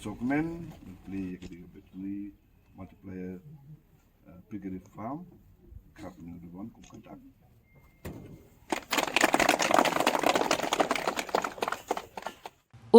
Sokmen, Plie Multiplier Piggery Farm, Cup Nuruan Kukatak.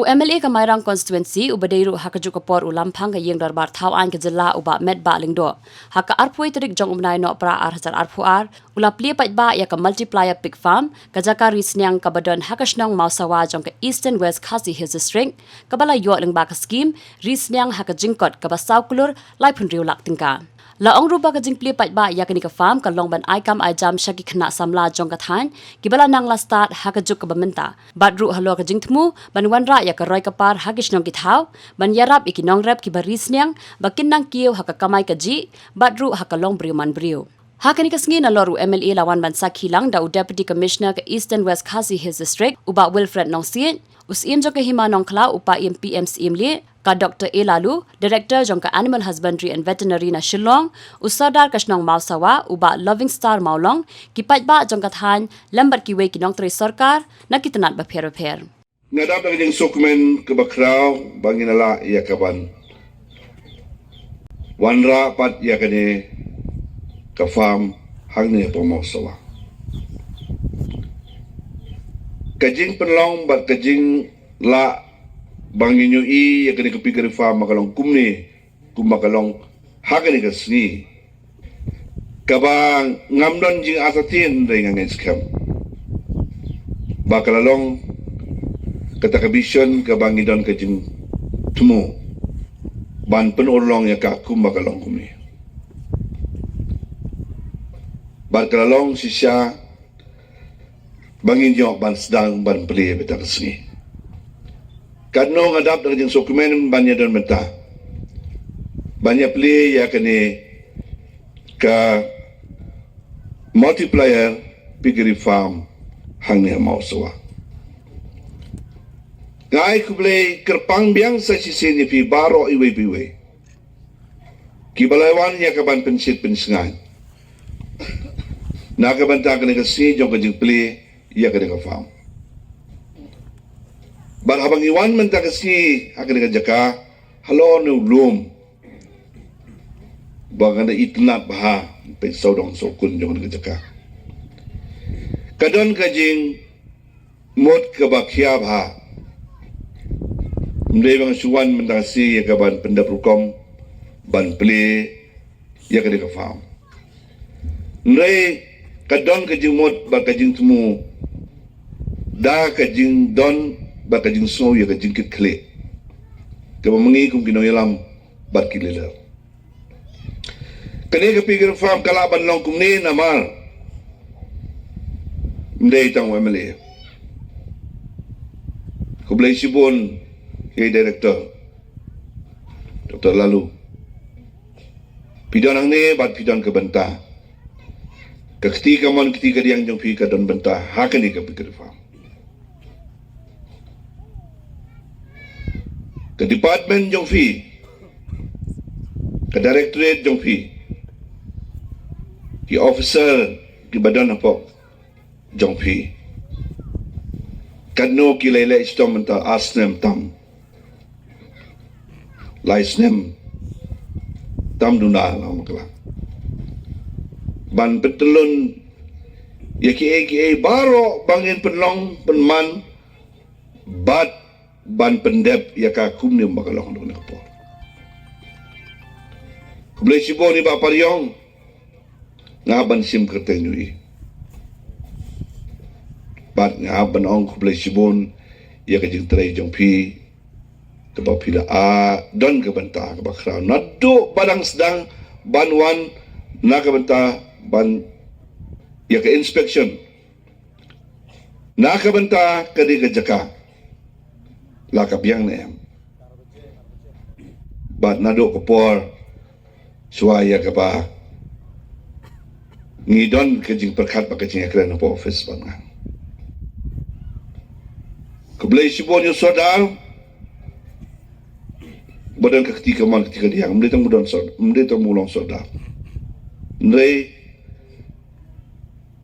MLA ka Mairang Constituency ubadeiru hakajuk kapor ulampang ka yeng darbar thawan ke jela uba met ba lingdo haka arpoi terik jong umnai no pra ar arpuar ula Plie Paidbah ya ka Multiplier pig farm ka jaka risnyang ka badon hakashnong Mawsawa jong ka Eastern West Khasi Hills District ka bala yo ling ba ka scheme risnyang haka jingkot ka basaw kulur lai phunriu lak tingka la ong ruba ka jing Plie Paidbah ya ka ni ka farm ka longban aikam ajam shaki khna samla jong ka than gibala nang la start hakajuk ka bamenta badru halo ka jing thmu banwanra ya ka roi ka par hagishnong ki thau ban yarap ikinong rep ki barisnyang bakin nang kieu haka kamai ka ji badru haka long briu man briu Hakani kasngi na loru MLA lawan bansa khilang da Deputy Commissioner ka Eastern West Khasi Hills District uba Wilfred Nongsiet usim joka hima nongkla upa MPMC imli ka Dr. A Lalu Director jong ka Animal Husbandry and Veterinary na Shillong usadar kasnong Mawsawa uba Loving Star Maulong ki Paidbah jong ka than lambat ki we ki nong tre sarkar na kitanat ba pher Ngadap ang ding sukmen ke bakraw banginala ya kaban. Wanra pat ya kane ka farm hangne po Mawsawa. Kajing penlong bat kajing la bangin yung ya kane ka piggery farm makalong kumni kumakalong hagani ka sni. Kabang ngamdon jing asatin ring ang scam. Bakalalong kata kabisyon kabangidon kajing tumu ban penulong ya ka kumakalong kumni. Barkalalong sisya bangin yung ban sedang ban Plie betang sini. Kadno ngadap dengan dokumen banyak dan menta. Banyak Plie ya kene ka Multiplier Piggery Farm hangnya Mawsawa. Ngai kublay kerpang biang sa sisi ni pi baro iwe piwe. Kibalaiwan ya kaban pensit pensengan. Nakabanta ka kasi jong kajing Plie iya ka nga farm. Bar habang iwan man ta kasi akan nga jaka halo no bloom. Baga na itnat baha pensaw dong sokun jong nga jaka. Kadon kajing mod kabakya baha. Mdai bang suwan man ta kasi iya kaban pendaprukom ban Plie iya ka nga farm. Mdai kadon kajing mod ba kajing temu da kajing don ba kajing snow ya kajing kit kaba mangi kum kinoyalam bat kilila kani ka piggery farm kalaban long kumni namar mdai tang MLA kublay sibon kay director Dr. Lalu pidon ang ni bat pidon ka banta ketika mon ketika diang jong pi ka don benta hakani ka piggery farm ke department jong fi ke directorate jong fi ki officer ki badan apa jong fi kadno ki lele istom menta asnem tam laisnem tam duna makla ban petelun ya ki baro bangin penlong penman bat ban pendep ya ka kumni makalong dong nakapor kublay sibo ni ba paryong ngaban sim kerten yui bat ngaban ong kublay sibon ya ka jing tray jong pi kaba pila don ka banta ka bakra nado badang sedang banwan na ka banta ban ya ka inspection nakabanta kadi ka jaka lakap yang na em bat nado kapor suaya ka ba ngidon kajing perkat ba kajing akran po office ba nga kublay sibon yung sodal badan ka ketika man ketika diang mdai tang mulong sodal ndai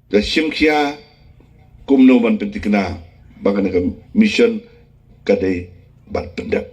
da simkia kumno ban pentikna baga naga mission kadai bat pendap